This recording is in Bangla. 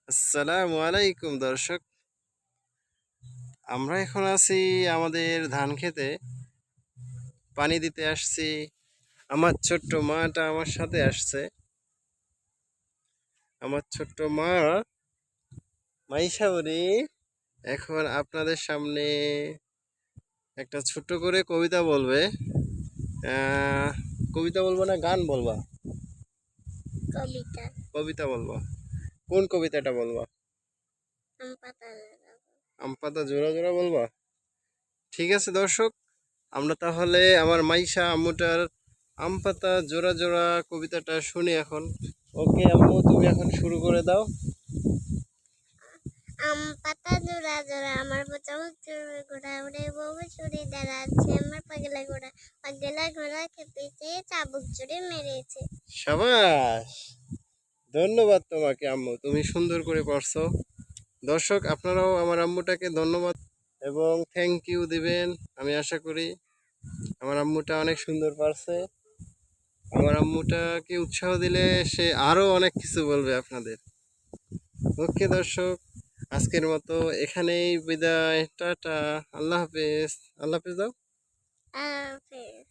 আসসালামু আলাইকুম দর্শক, আমরা এখন আছি আমাদের ধান খেতে। পানি দিতে আসছি। আমার ছোট্ট মাটা আমার সাথে আসছে। আমার ছোট্ট মা মাইশাবরী এখন আপনাদের সামনে একটা ছোট্ট করে কবিতা বলবে। কবিতা বলবো না গান বলবা? কবিতা। কবিতা বলবা। কোন কবিতাটা বলবা? আম পাতা লাগাবো। আম পাতা জোড়া জোড়া বলবা? ঠিক আছে দর্শক, আমরা তাহলে আমার মাইশা আম্মুটার আম পাতা জোড়া জোড়া কবিতাটা শুনি এখন। ওকে আম্মু, তুমি এখন শুরু করে দাও। আম পাতা জোড়া জোড়া আমার চামচ চুড়ে ঘোড়া উড়ে বউ ছুরি দাঁড়াচ্ছে আমার পাগলা ঘোড়া পাগলা ঘোড়া খেতে চেয়ে চাবুক চুড়ে মেরেছে। সাবাস, ধন্যবাদ তোমাকে আম্মু, তুমি সুন্দর করে পড়ছো। দর্শক, আপনারাও আমার আম্মুটাকে ধন্যবাদ এবং থ্যাংক ইউ দিবেন। আমি আশা করি আমার আম্মুটা অনেক সুন্দর পারছে। আমার আম্মুটাকে উৎসাহ দিলে সে আরো অনেক কিছু বলবে আপনাদের। ওকে দর্শক, আজকের মতো এখানেই বিদায়, টাটা, আল্লাহ হাফেজ। আল্লাহ হাফেজ দাও। আফেজ।